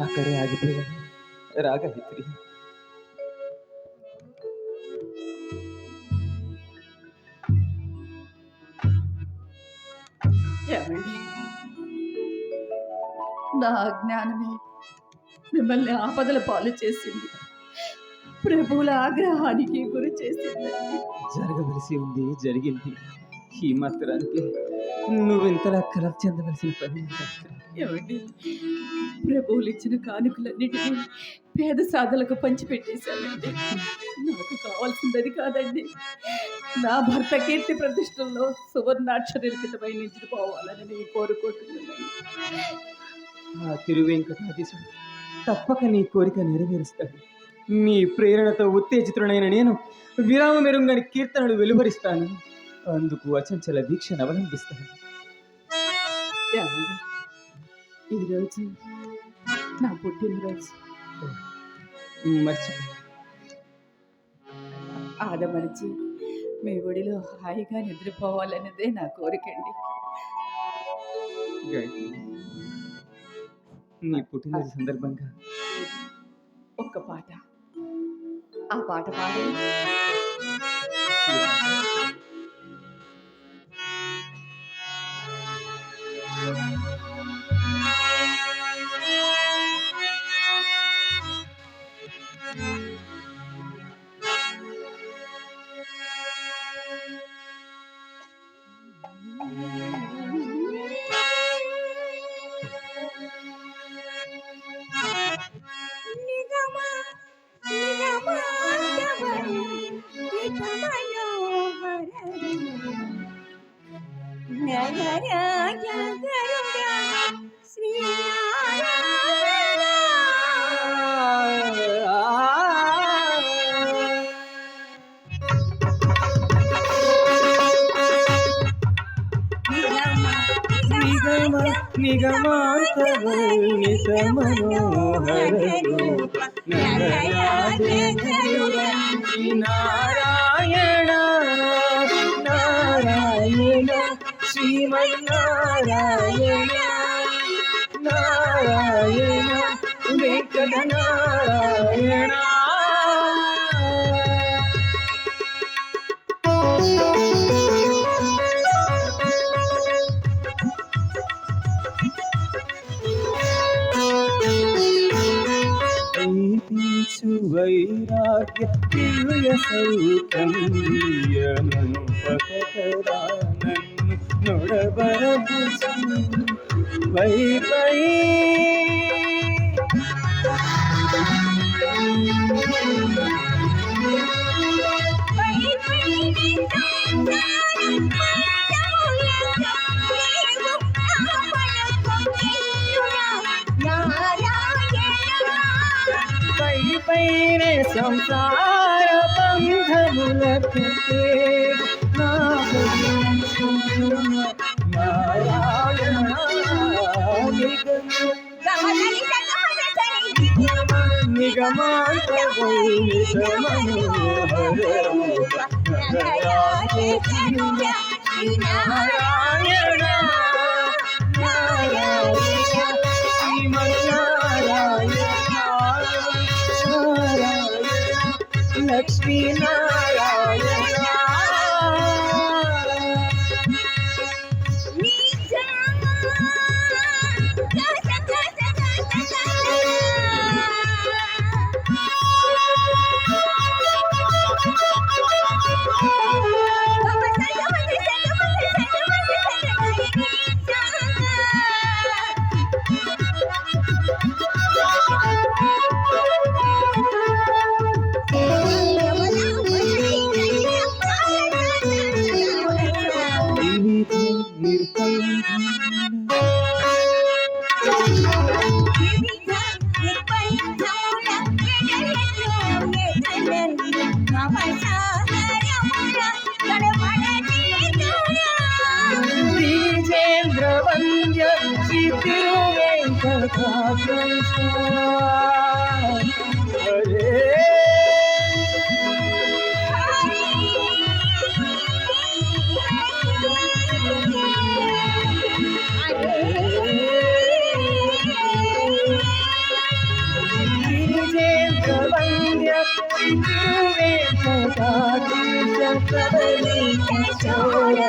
అక్కడే ఆగిపోయాడు రాగాయత్రి. ఏమండి, నా అజ్ఞానమే మిమ్మల్ని ఆపదల పాలు చేసింది, ప్రభువుల ఆగ్రహానికి గురి చేసింది. జరగవలసి ఉంది, జరిగింది. ఈ మాత్రానికి నువ్వు ఇంతలా కలర్ చెందవలసిన పని ఏమండి, ప్రభువులు ఇచ్చిన కానుకలన్నిటినీ పేద సాధలకు పంచిపెట్టేశానండి. నాకు కావాల్సింది కాదండి, నా భర్త కీర్తి ప్రతిష్టల్లో సువర్ణాక్షరికితమై నిలిచిపోవాలని నేను కోరుకుంటున్నాను. ఆ తిరువెంకటాధీశుడు తప్పక నీ కోరిక నెరవేరుస్తాడు. నీ ప్రేరణతో ఉత్తేజితుడైన నేను విరామమెరుంగని కీర్తనలు వెలువరిస్తాను. అందుకు అచంచల దీక్షను అవలంబిస్తాను. ఈరోజు నా పుట్టినరోజు. మర్చిపో ఆదమరిచి మీ ఒడిలో హాయిగా నిద్రపోవాలన్నదే నా కోరికండి. నీ పుట్టినరోజు సందర్భంగా ఒక్క పాట, ఆ పాట పాడే. నిగమాంతవర్ణిత మనోహర రూప నారాయణ నారాయణ శ్రీమన్నారాయణ నారాయణ వెంకట నారాయణ. వైరాగ్య దివ్య సౌకర్యను పకరా నన్ను నొడబరపుచు పై పై పైనే సంసార బంధములకు నారాయణ నిగమాంత నారాయణ లక్ష్మీ నారాయణ. వంద్య శ్రీ తిరువెంకటాద్రీశ హరే నవనీత చోర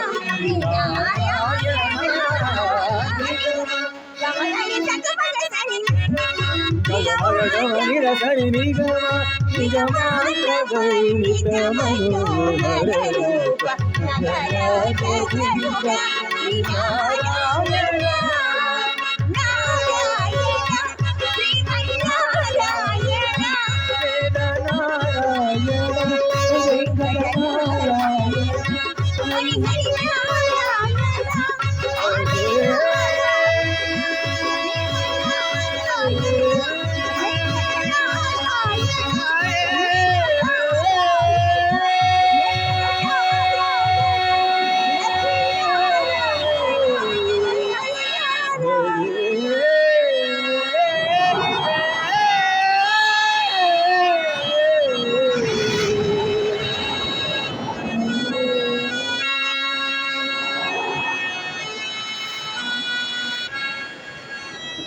రసని నిగమ నిగమానిత మనోహర రూప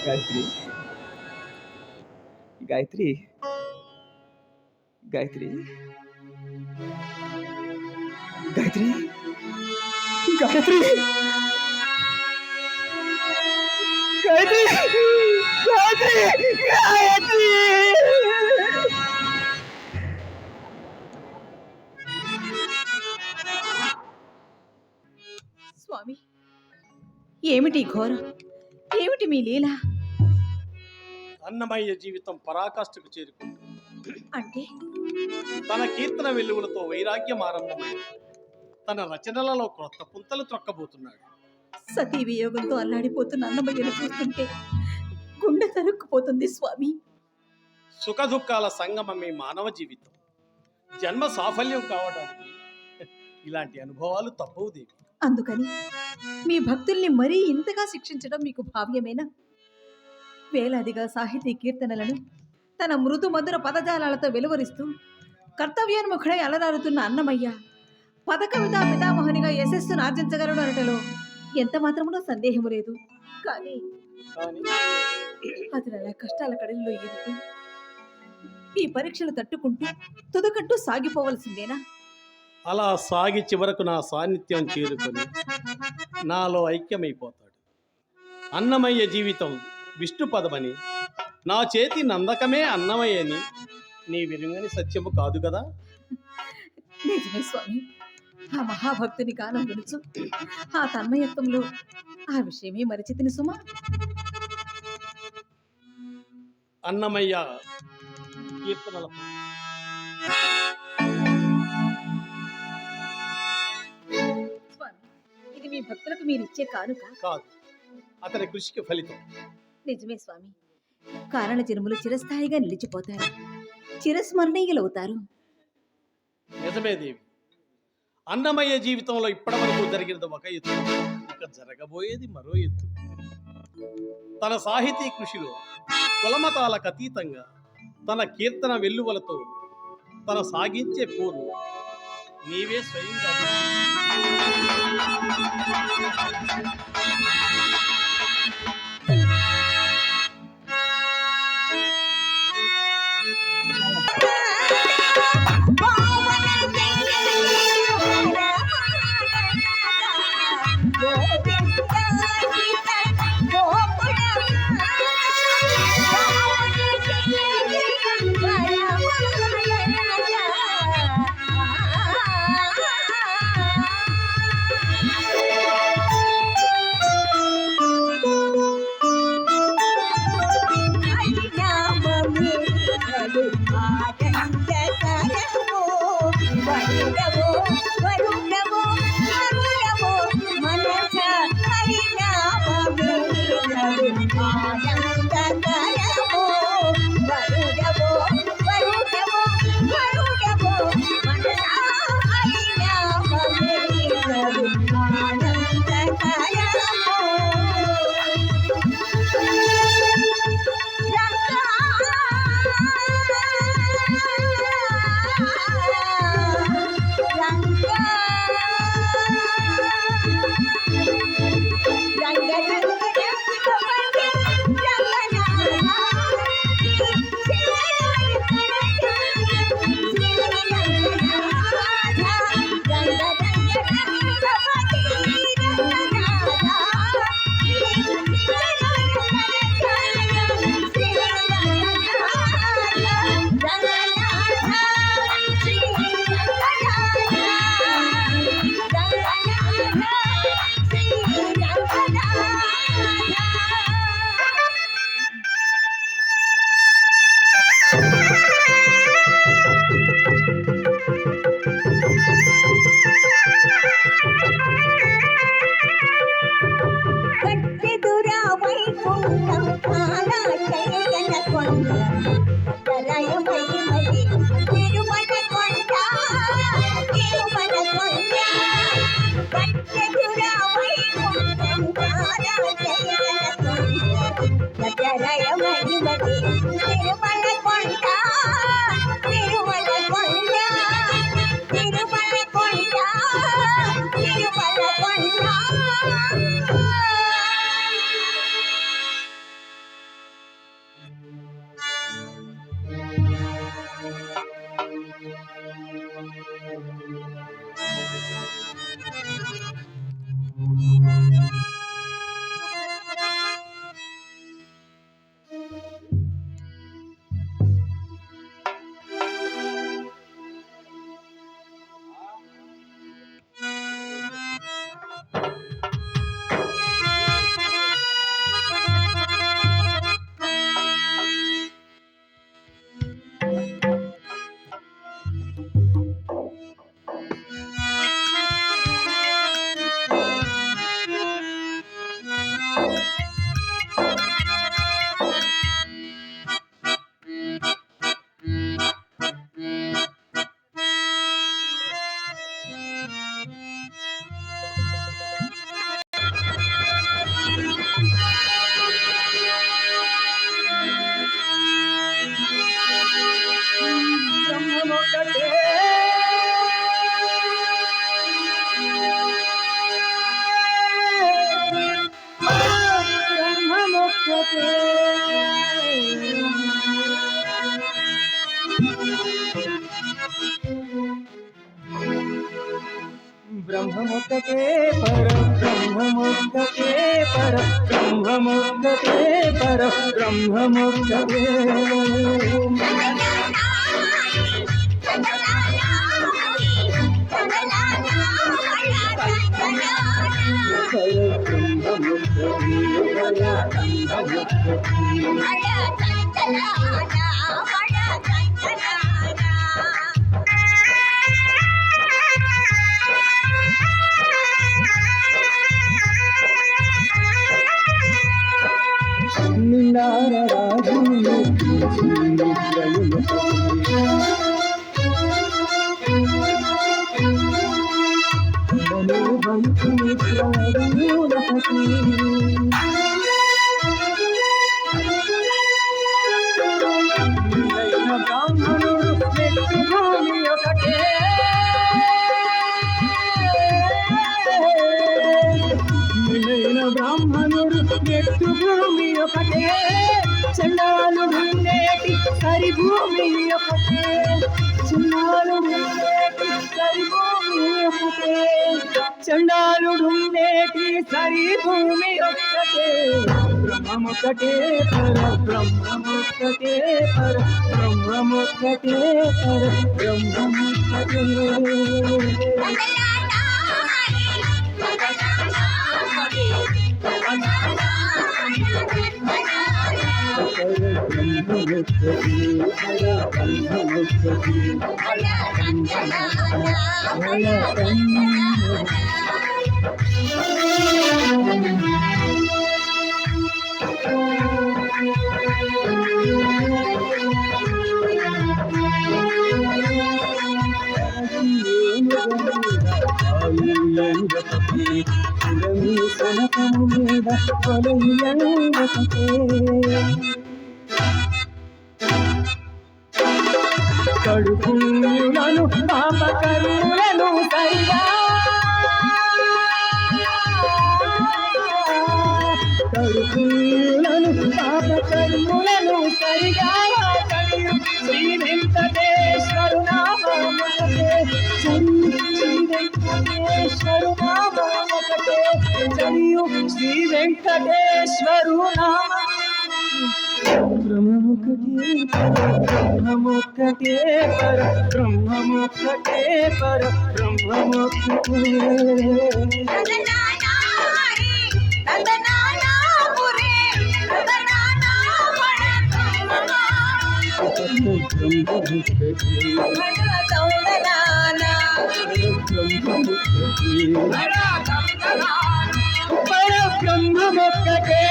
గాయత్రి గాయత్రి గాయత్రి గాయత్రి గాయత్రి గాయత్రి గాయత్రి గాయత్రి స్వామి, ఏమిటి ఘోరం? ఏమిటి మీ లీల? అన్నమయ్య జీవితం పరాకాష్ఠకు చేరుకుంది. అంటే తన కీర్తన వెలుగులతో వైరాగ్యం ఆరంభమైంది. తన రచనలలో క్రొత్త పుంతలు త్రొక్కబోతున్నాడు. సతీ వియోగంతో అల్లాడిపోతున్న అన్నమయ్యను చూస్తుంటే గుండె తరుక్కుపోతుంది స్వామి. సుఖ దుఃఖాల సంగమమే మానవ జీవితం. జన్మ సాఫల్యం కావడానికి ఇలాంటి అనుభవాలు తప్పవు దేవి. అందుకని మీ భక్తుల్ని మరీ ఇంతగా శిక్షించడం మీకు భావ్యమేనా? వేలాదిగా సాహితీ కీర్తనలను తన మృదు మధుర పదజాలాలతో వెలువరిస్తూ కర్తవ్యోన్ముఖుడై అలరారుతున్న అన్నమయ్య పదకవితా పితామహునిగా యశస్సును ఆర్జించగలడు అనటలో ఎంత మాత్రమునో సందేహము లేదు. కానీ అతను అలా కష్టాల కడలిలో ఈదుతూ ఈ పరీక్షలు తట్టుకుంటూ తుదకట్టు సాగిపోవలసిందేనా? అలా సాగి చివరకు నా సాన్నిధ్యం చేరుకొని నాలో ఐక్యమైపోతాడు. అన్నమయ్య జీవితం విష్ణు పదమని, నా చేతి నందకమే అన్నమయ్యని నీ విరుంగని సత్యము కాదు కదా? నిజమే స్వామి. ఆ మహాభక్తుని గానం వినుచు ఆ తన్మయత్వంలో ఆ విషయమే మరిచితిని సుమా. అన్నమయ్య కీర్తనల స్వామి, ఇది మీ భక్తులకు మీరిచ్చే కానుక కాదు, అతని కృషికి ఫలితం. నిజమే స్వామి. కారణ జన్ములు చిరస్థాయిగా నిలిచిపోతారు, చిరస్మరణీయులవుతారు. నిజమే దేవి. అన్నమయ్య జీవితంలో ఇప్పటివరకు జరిగినది ఒక ఎత్తు, ఇక జరగబోయేది మరో ఎత్తు. తన సాహితీ కృషిలో కులమతాలకు అతీతంగా తన కీర్తన వెల్లువలతో తన సాగించే పోరు నీవే స్వయంగా బ్రహ్మముక్కటే పర బ్రహ్మముక్కటే పర బ్రహ్మముక్కటే పర బ్రహ్మముక్కటే నిండార రాజును బ్రాహ్మణుడు భూమి ఒకటే బ్రాహ్మణుడు నెట్టు భూమి ఒకటే చండాలుడు నేటి సరి భూమి ఒకటే చండాలుడు నేటి సరి భూమి ఒకటే చండాలుడు నేటి సరి భూమి ఒకటే బ్రహ్మముక్కటే పర బ్రహ్మముక్కటే పర బ్రహ్మముక్కటే పర బ్రహ్మముక్కటే కడుపులను పాపకరులను సరిగా కడుపులను పాపకరులను సరిగా కడియు శ్రీ వెంకటేశ్వరు నామముకటే శ్రీ వెంకటేశ్వరు నామముకటే చరియు శ్రీ వెంకటేశ్వరు నామ బ్రహ్మముక్కటే పర బ్రహ్మముక్కటే పర బ్రహ్మముక్కటే బ్రహ్మముక్కటే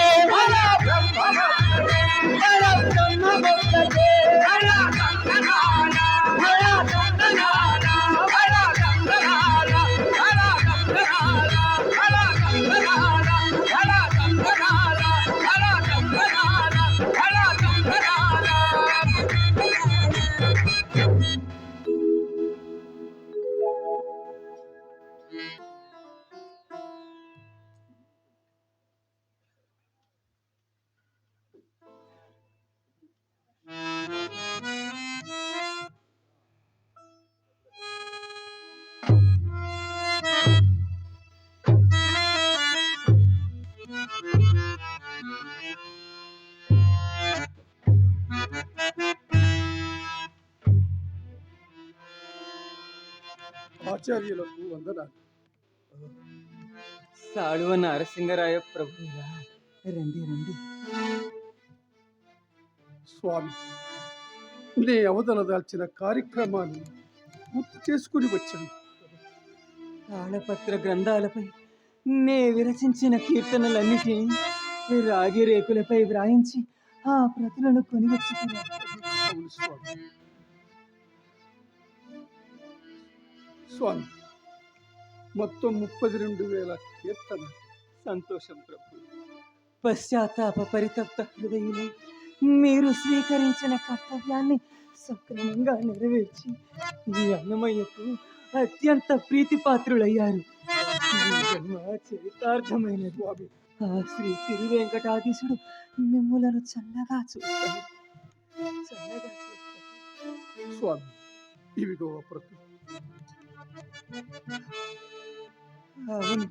ఆచార్యులకు వందనాలు. సాళువ నరసింగరాయ ప్రభువులా, రండి రండి. స్వామి, నే అవతల దాల్చిన కార్యక్రమాన్ని గుర్తు చేసుకుని వచ్చాను. తాళపత్ర గ్రంథాలపై నే విరచించిన కీర్తనలన్నిటినీ రాగి రేకులపై వ్రాయించి ఆ ప్రతులను కొని వచ్చుకున్నాను. అవును స్వామి. స్వామి, మొత్తం 32,000 కీర్తన. సంతోషం ప్రభు. పశ్చాత్తాప పరితప్త హృదయులై మీరు స్వీకరించిన కర్తవ్యాన్ని సక్రమంగా నెరవేర్చి ఈ అన్నమయ్యకు అత్యంత ప్రీతిపాత్రులయ్యారు. ఈ జన్మ చరితార్థమైన స్వామి. ఆ శ్రీ తిరు వెంకటాధీశుడు మిమ్ములను చల్లగా చూస్తాడు, చల్లగా చూస్తాడు. స్వామి, ఇవిగో ప్రతి. అవును,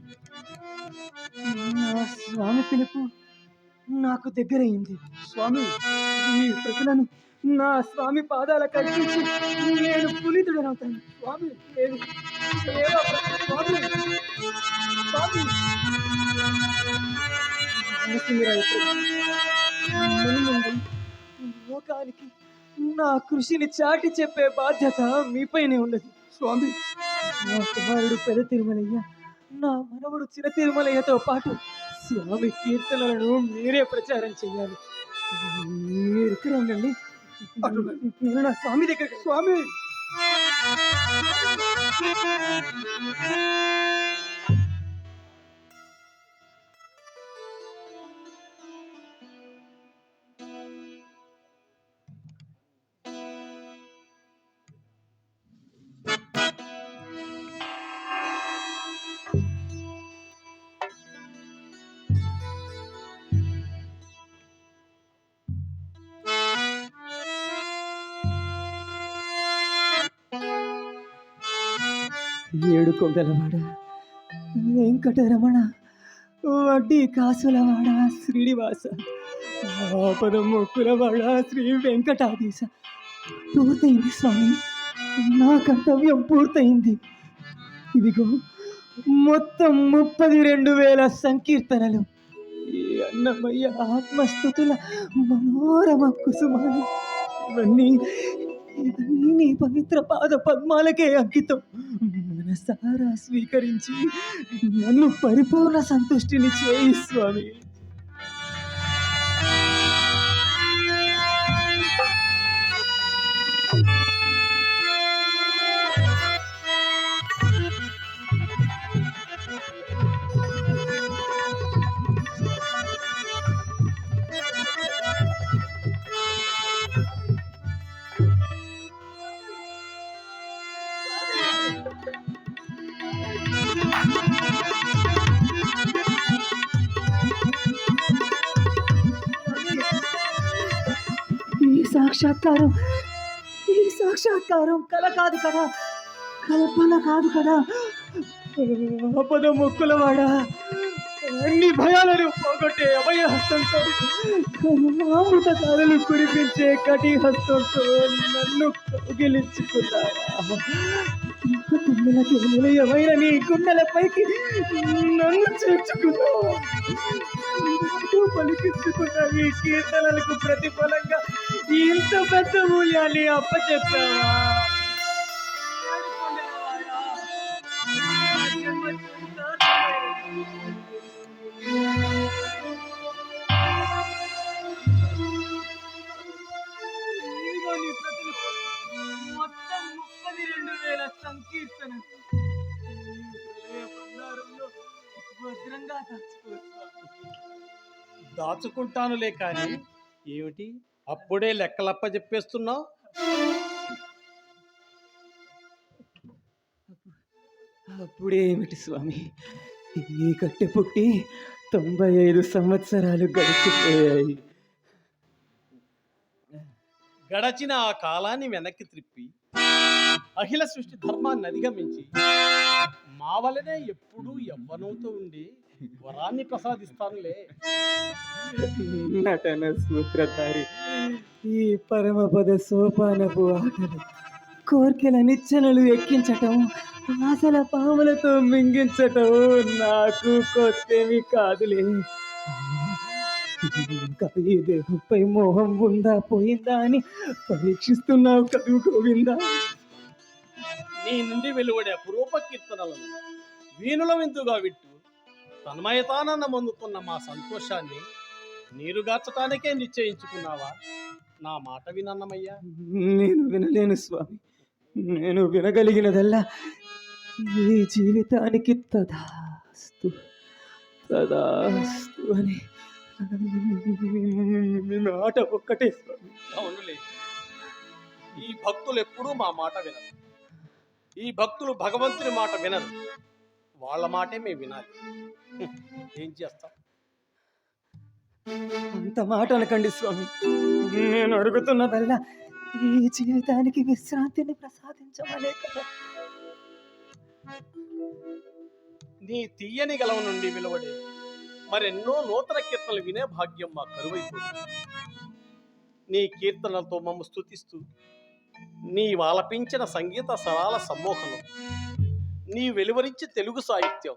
నా స్వామి పిలుపు నాకు దగ్గరయింది. స్వామి, ఈ ప్రతులను నా స్వామి పాదాలకు అర్పించి నేను పునీతుడనవుతాను. స్వామి, ఏవి? ఏవో ప్రతులు స్వామి. స్వామి. నరసింహరాయ ప్రభు, మున్ముందు లోకానికి నా కృషిని చాటి చెప్పే బాధ్యత మీపైనే ఉన్నది. స్వామి, నా కుమారుడు పెద్ద తిరుమలయ్య, నా మనవడు చిన్న తిరుమలయ్యతో పాటు స్వామి కీర్తనలను మీరే ప్రచారం చేయాలి. మీరు ఇక్కడ ఉండండి, నేను నా స్వామి దగ్గర. స్వామి, ఏడు కొండలవాడ వెంకటరమణ, వడ్డీ కాసులవాడ శ్రీనివాస, ఆపద మొక్కులవాడ శ్రీ వెంకటాధీశ. పూర్తయింది స్వామి, నా కర్తవ్యం పూర్తయింది. ఇదిగో మొత్తం 32,000 సంకీర్తనలు, ఈ అన్నమయ్య ఆత్మస్థుతుల మనోరమ కుసుమాలు. ఇవన్నీ నీ పవిత్ర పాద పద్మాలకే అంకితం. మనసారా స్వీకరించి నన్ను పరిపూర్ణ సంతుష్టిని చేయి స్వామి. ఈ సాక్షాత్కారం కల కాదు కదా, కల్పన కాదు కదా. ఆపద మొక్కులవాడా, అన్ని భయాలను పోగొట్టే అభయహస్తంతో, కరుణామృత కాలలు కురిపించే కటిహస్తంతో నన్ను కౌగిలించుకున్నావా? పిల్లలకి నిలయమైన నీ గుండెలపైకి నన్ను చేర్చుకున్నావా? పలికించుకున్న ఈ కీర్తనలకు ప్రతిఫలంగా ఇంత పెద్ద మూల్యాన్ని అప్పచెప్పావా? మొత్తం 32,000 సంకీర్తన భద్రంగా దాచుకుంటానులే కానీ ఏమిటి అప్పుడే లెక్కలప్ప చెప్పేస్తున్నావు? అప్పుడేమిటి స్వామి, ఈ కట్టె పుట్టి 95 సంవత్సరాలు గడిచిపోయాయి. గడచిన ఆ కాలాన్ని వెనక్కి త్రిప్పి అఖిల సృష్టి ధర్మాన్ని అధిగమించి మా వలనే ఎప్పుడూ యవ్వనంతో ఉండి వరాన్ని ప్రసాదిస్తానులే. నటన సూత్రధారి, ఈ పరమపద సోపానపు ఆటలు, కోర్కెల నిచ్చెనలు ఎక్కించటం, ఆశల పాములతో మింగించటం నాకు కొత్తేమి కాదులే. ఇంకా ఈ దేహంపై మోహం ఉందా పోయిందా అని పరీక్షిస్తున్నావు కదూ గోవిందా. నీ నుండి వెలువడే అపురూప కీర్తనలను వీణుల విందుగా వింటూ తన్మయతానందం అందుకున్న మా సంతోషాన్ని నీరుగార్చటానికే నిశ్చయించుకున్నావా? నా మాట వినన్నమయ్యా. నేను వినలేను స్వామి. నేను వినగలిగినదల్లా ఈ జీవితానికి తదాస్తు తదాస్తు అని మీ మాట ఒక్కటే స్వామి. అవునులే, ఈ భక్తులు ఎప్పుడూ మా మాట వినరు. ఈ భక్తులు భగవంతుని మాట వినరు. వాళ్ళ మాటే మేము వినాలి. ఏం చేస్తాం? అంత మాట అనకండి స్వామి. నేను అడుగుతున్నదల్లా ఈ జీవితానికి విశ్రాంతిని ప్రసాదించమనే కదా. నీ తీయని గలవ నుండి వెలువడే మరెన్నో నూతన కీర్తనలు వినే భాగ్యం మా కరువైపోతుంది. నీ కీర్తనలతో మమ్మ స్తుతిస్తూ నీ వాలపించిన సంగీత సరాల సమ్మోహనం, నీ వెలువరించి తెలుగు సాహిత్యం,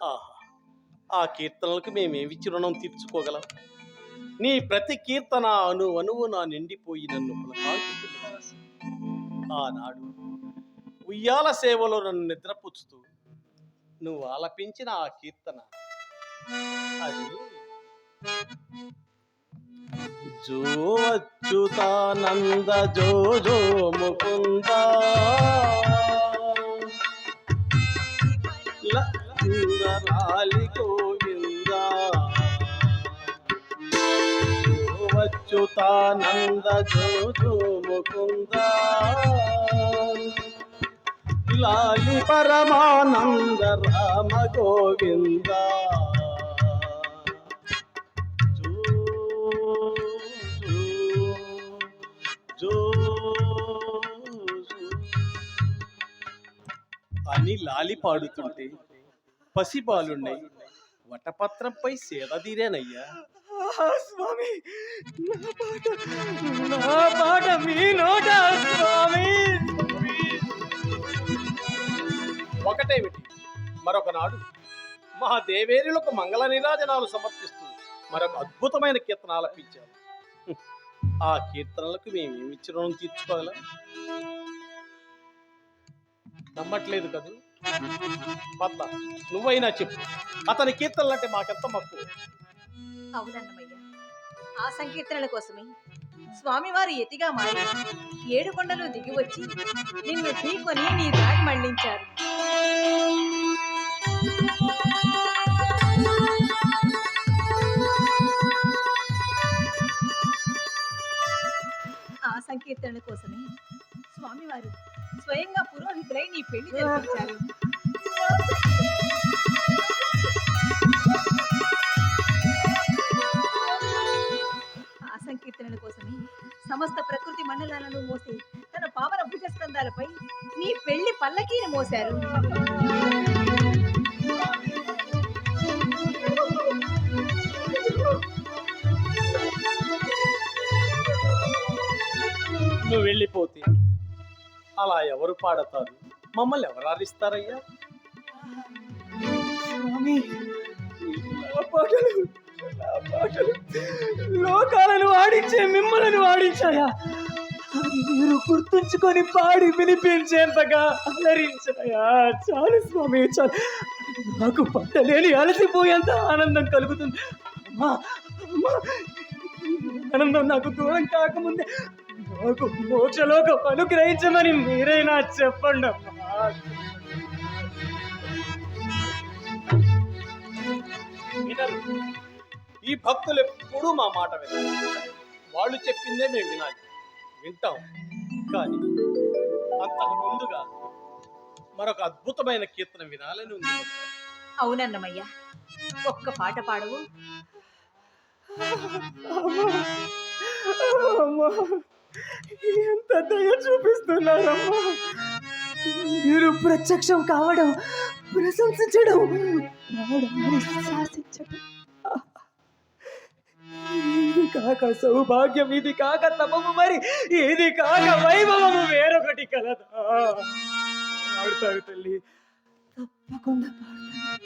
ఆహా, ఆ కీర్తనలకు మేమేమిచ్చి రుణం తీర్చుకోగలం? నీ ప్రతి కీర్తన అను అనువు నా నిండిపోయి నన్ను పులకాంకితులు చేసి, ఆనాడు ఉయ్యాల సేవలో నన్ను నిద్రపుచ్చుతూ నువ్వు ఆలపించిన ఆ కీర్తన అది జో అచ్యుతానంద జో జో ముకుంద లాలి గోవింద, జో అచ్యుతానంద జో జో ముకుంద లాలి పరమానంద రామ గోవింద. అని లాలి పాడుతుంటే పసిబాలున్నాయి వటపత్రంపై సేదదీరేనయ్యా. స్వామి, నా పాట మీ నోట స్వామి. ఒకటేమిటి, మరొక నాడు మా దేవేరులకు మంగళ నీరాజనాలు సమర్పిస్తూ మరొక అద్భుతమైన కీర్తన ఆలపించారు. ఆ కీర్తనలకు మేమేమిచ్చి రుణం తీర్చుకోగలం? నమ్మట్లేదు కదూ? పద్మ, నువ్వైనా చెప్పు, అతని కీర్తనలు అంటే మాకెంత మక్కువ. అవునన్నమయ్య, ఆ సంకీర్తనల కోసమే స్వామివారు ఎతిగా మారి 7 కొండలు దిగి వచ్చి నిన్ను ఢీకొని నీ దారి మళ్లించారు. ఆ సంకీర్తనల కోసమే స్వామివారు స్వయంగా పురోహితులై నీ పెళ్లి జరిపించారు. ఆ సంకీర్తనల కోసమే సమస్త ప్రకృతి మండలాలను మోసి తన పావన భుజస్కంధాలపై నీ పెళ్లి పల్లకీని మోశారు. నువ్వు వెళ్ళిపోతే అలా ఎవరు పాడతారు? మమ్మల్ని ఎవరు ఆరిస్తారయ్యా? స్వామి, నా పాటలు లోకాలను ఆడించే మిమ్మల్ని ఆడించాయా? అది మీరు గుర్తుంచుకొని పాడి వినిపించేంతగా అలరించాయా? చాలు స్వామి, చాలు. నాకు పట్టలేని అలసిపోయేంత ఆనందం కలుగుతుంది. అమ్మా, అమ్మా, ఆనందం నాకు దూరం కాకముందే నాకు మోక్షలోకం అనుగ్రహించమని మీరైనా చెప్పండి అమ్మా. వినరు. ఈ భక్తులు ఎప్పుడూ మా మాట వినరు. వాళ్ళు చెప్పిందే మేము వినాలి, వింటాం. కానీ అంతకు ముందుగా మరొక అద్భుతమైన కీర్తన వినాలని ఉంది. అవునన్నమయ్య, ఒక్క పాట పాడవు? అమ్మా, ఎంత దయ చూపిస్తున్నారమ్మా. మీరు ప్రత్యక్షం కావడం, ప్రశంసించడం, శాసించడం, ఇది కాక సౌభాగ్యం, ఇది కాక తపము, మరి ఇది కాక వైభవము వేరొకటి కలదా? పాడుతాను తల్లి, తప్పకుండా పాడుతాను.